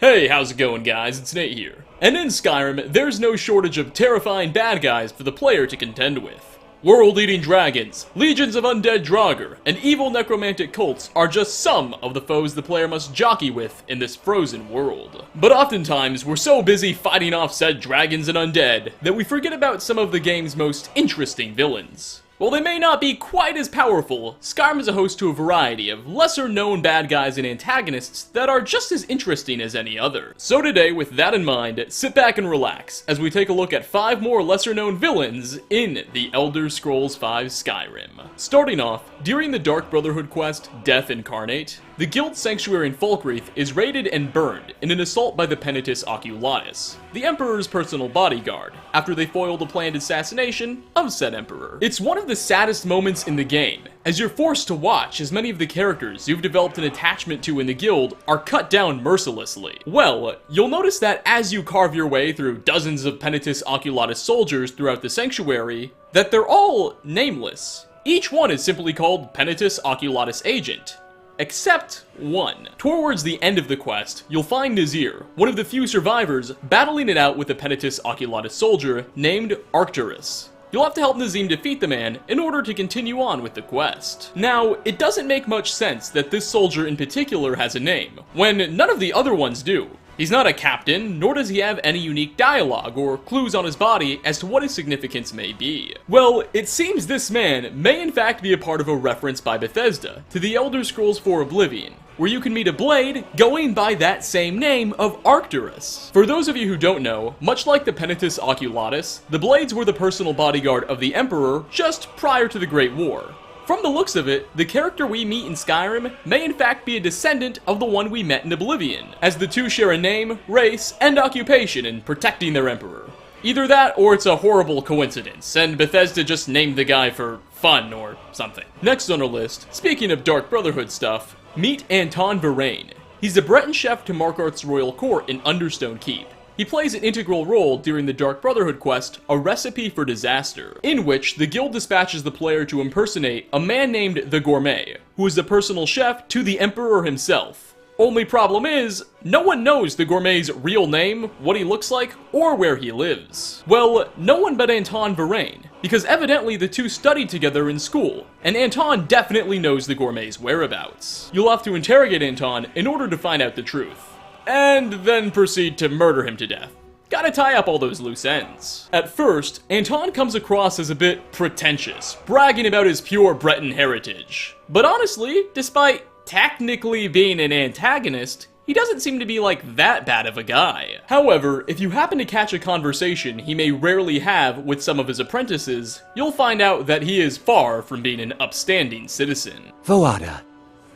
Hey, how's it going, guys? It's Nate here. And in Skyrim, there's no shortage of terrifying bad guys for the player to contend with. World-eating dragons, legions of undead Draugr, and evil necromantic cults are just some of the foes the player must jockey with in this frozen world. But oftentimes, we're so busy fighting off said dragons and undead that we forget about some of the game's most interesting villains. While they may not be quite as powerful, Skyrim is a host to a variety of lesser-known bad guys and antagonists that are just as interesting as any other. So today, with that in mind, sit back and relax as we take a look at 5 more lesser-known villains in the Elder Scrolls V Skyrim. Starting off, during the Dark Brotherhood quest, Death Incarnate, the guild sanctuary in Falkreath is raided and burned in an assault by the Penitus Oculatus, the Emperor's personal bodyguard, after they foiled a planned assassination of said Emperor. It's one of the saddest moments in the game, as you're forced to watch as many of the characters you've developed an attachment to in the guild are cut down mercilessly. Well, you'll notice that as you carve your way through dozens of Penitus Oculatus soldiers throughout the sanctuary, that they're all nameless. Each one is simply called Penitus Oculatus Agent. Except one. Towards the end of the quest, you'll find Nazir, one of the few survivors, battling it out with a Penitus Oculatus soldier named Arcturus. You'll have to help Nazim defeat the man in order to continue on with the quest. Now, it doesn't make much sense that this soldier in particular has a name, when none of the other ones do. He's not a captain, nor does he have any unique dialogue or clues on his body as to what his significance may be. Well, it seems this man may in fact be a part of a reference by Bethesda to the Elder Scrolls IV Oblivion, where you can meet a blade going by that same name of Arcturus. For those of you who don't know, much like the Penitus Oculatus, the blades were the personal bodyguard of the Emperor just prior to the Great War. From the looks of it, the character we meet in Skyrim may in fact be a descendant of the one we met in Oblivion, as the two share a name, race, and occupation in protecting their Emperor. Either that, or it's a horrible coincidence, and Bethesda just named the guy for fun or something. Next on our list, speaking of Dark Brotherhood stuff, meet Anton Borane. He's a Breton chef to Markarth's royal court in Understone Keep. He plays an integral role during the Dark Brotherhood quest, A Recipe for Disaster, in which the guild dispatches the player to impersonate a man named the Gourmet, who is the personal chef to the Emperor himself. Only problem is, no one knows the Gourmet's real name, what he looks like, or where he lives. Well, no one but Anton Borane, because evidently the two studied together in school, and Anton definitely knows the Gourmet's whereabouts. You'll have to interrogate Anton in order to find out the truth, and then proceed to murder him to death. Gotta tie up all those loose ends. At first, Anton comes across as a bit pretentious, bragging about his pure Breton heritage. But honestly, despite technically being an antagonist, he doesn't seem to be like that bad of a guy. However, if you happen to catch a conversation he may rarely have with some of his apprentices, you'll find out that he is far from being an upstanding citizen. Voada,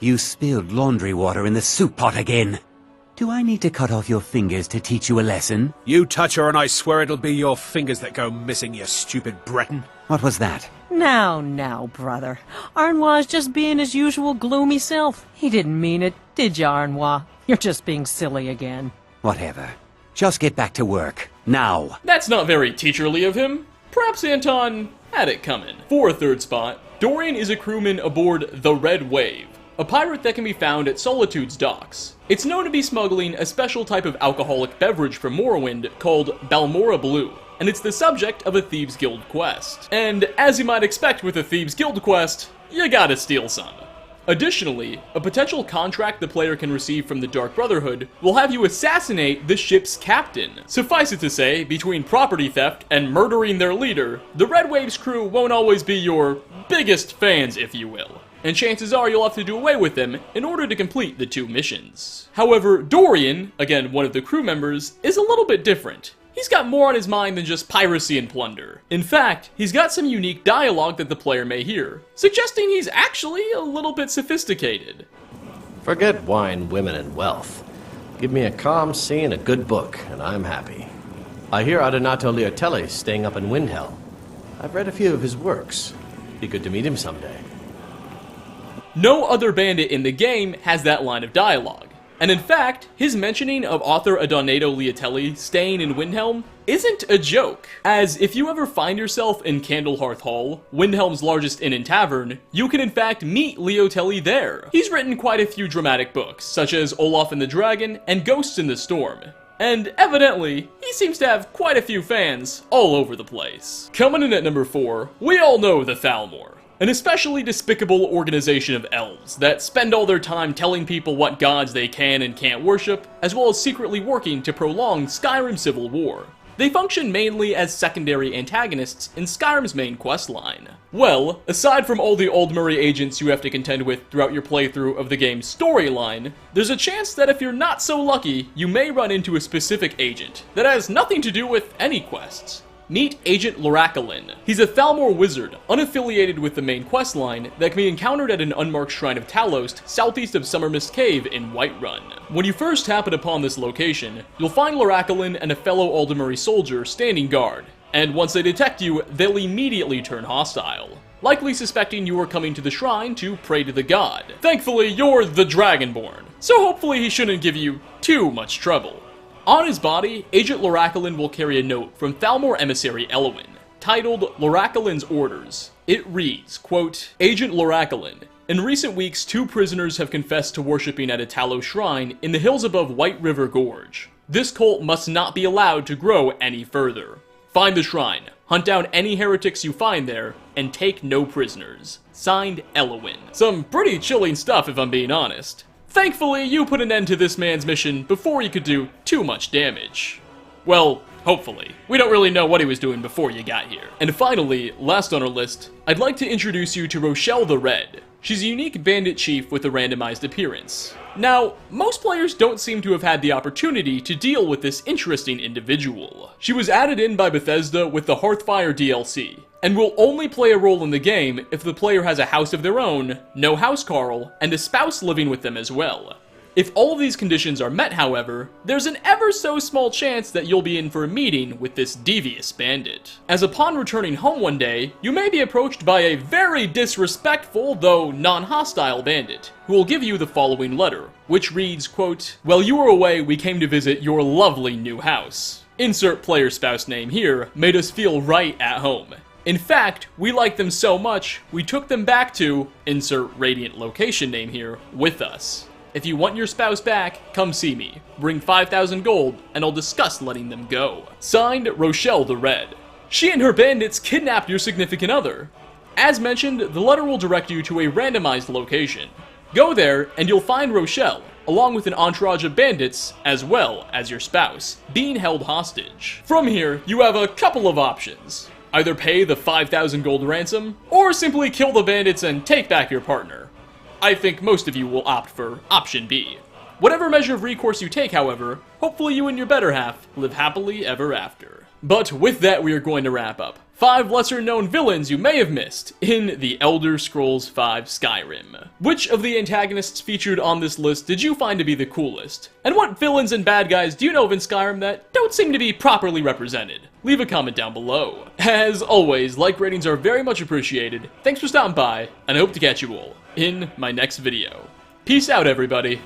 you spilled laundry water in the soup pot again. Do I need to cut off your fingers to teach you a lesson? You touch her and I swear it'll be your fingers that go missing, you stupid Breton. What was that? Now, brother. Arnois is just being his usual gloomy self. He didn't mean it, did ya, Arnois? You're just being silly again. Whatever. Just get back to work. Now. That's not very teacherly of him. Perhaps Anton had it coming. For a third spot, Dorian is a crewman aboard the Red Wave, a pirate that can be found at Solitude's docks. It's known to be smuggling a special type of alcoholic beverage from Morrowind called Balmora Blue, and it's the subject of a Thieves Guild quest. And as you might expect with a Thieves Guild quest, you gotta steal some. Additionally, a potential contract the player can receive from the Dark Brotherhood will have you assassinate the ship's captain. Suffice it to say, between property theft and murdering their leader, the Red Wave's crew won't always be your biggest fans, if you will, and chances are you'll have to do away with them in order to complete the 2 missions. However, Dorian, again one of the crew members, is a little bit different. He's got more on his mind than just piracy and plunder. In fact, he's got some unique dialogue that the player may hear, suggesting he's actually a little bit sophisticated. Forget wine, women, and wealth. Give me a calm sea and a good book, and I'm happy. I hear Adonato Leotelli's staying up in Windhell. I've read a few of his works. Be good to meet him someday. No other bandit in the game has that line of dialogue. And in fact, his mentioning of author Donato Liatelli staying in Windhelm isn't a joke, as if you ever find yourself in Candlehearth Hall, Windhelm's largest inn and tavern, you can in fact meet Liatelli there. He's written quite a few dramatic books, such as Olaf and the Dragon and Ghosts in the Storm. And evidently, he seems to have quite a few fans all over the place. Coming in at number 4, we all know the Thalmor. An especially despicable organization of elves that spend all their time telling people what gods they can and can't worship, as well as secretly working to prolong Skyrim's civil war. They function mainly as secondary antagonists in Skyrim's main questline. Well, aside from all the Aldmeri agents you have to contend with throughout your playthrough of the game's storyline, there's a chance that if you're not so lucky, you may run into a specific agent that has nothing to do with any quests. Meet Agent Lorakalin. He's a Thalmor wizard, unaffiliated with the main questline, that can be encountered at an unmarked shrine of Talos, southeast of Summermist Cave in Whiterun. When you first happen upon this location, you'll find Lorakalin and a fellow Aldmeri soldier standing guard, and once they detect you, they'll immediately turn hostile, likely suspecting you are coming to the shrine to pray to the god. Thankfully, you're the Dragonborn, so hopefully he shouldn't give you too much trouble. On his body, Agent Lorakalin will carry a note from Thalmor emissary Elwyn, titled Lorakalin's Orders. It reads, quote, Agent Lorakalin, in recent weeks 2 prisoners have confessed to worshipping at a Talos shrine in the hills above White River Gorge. This cult must not be allowed to grow any further. Find the shrine, hunt down any heretics you find there, and take no prisoners. Signed, Elwyn. Some pretty chilling stuff if I'm being honest. Thankfully, you put an end to this man's mission before he could do too much damage. Well, hopefully. We don't really know what he was doing before you got here. And finally, last on our list, I'd like to introduce you to Rochelle the Red. She's a unique bandit chief with a randomized appearance. Now, most players don't seem to have had the opportunity to deal with this interesting individual. She was added in by Bethesda with the Hearthfire DLC, and will only play a role in the game if the player has a house of their own, no housecarl, and a spouse living with them as well. If all of these conditions are met, however, there's an ever so small chance that you'll be in for a meeting with this devious bandit. As upon returning home one day, you may be approached by a very disrespectful, though non-hostile bandit, who will give you the following letter, which reads, quote, While you were away, we came to visit your lovely new house. Insert player spouse name here, made us feel right at home. In fact, we liked them so much, we took them back to, insert radiant location name here, with us. If you want your spouse back, come see me. Bring 5,000 gold, and I'll discuss letting them go. Signed, Rochelle the Red. She and her bandits kidnapped your significant other. As mentioned, the letter will direct you to a randomized location. Go there, and you'll find Rochelle, along with an entourage of bandits, as well as your spouse, being held hostage. From here, you have a couple of options. Either pay the 5,000 gold ransom, or simply kill the bandits and take back your partner. I think most of you will opt for option B. Whatever measure of recourse you take, however, hopefully you and your better half live happily ever after. But with that, we are going to wrap up 5 lesser-known villains you may have missed in the Elder Scrolls V Skyrim. Which of the antagonists featured on this list did you find to be the coolest? And what villains and bad guys do you know of in Skyrim that don't seem to be properly represented? Leave a comment down below. As always, like ratings are very much appreciated. Thanks for stopping by, and I hope to catch you all in my next video. Peace out, everybody.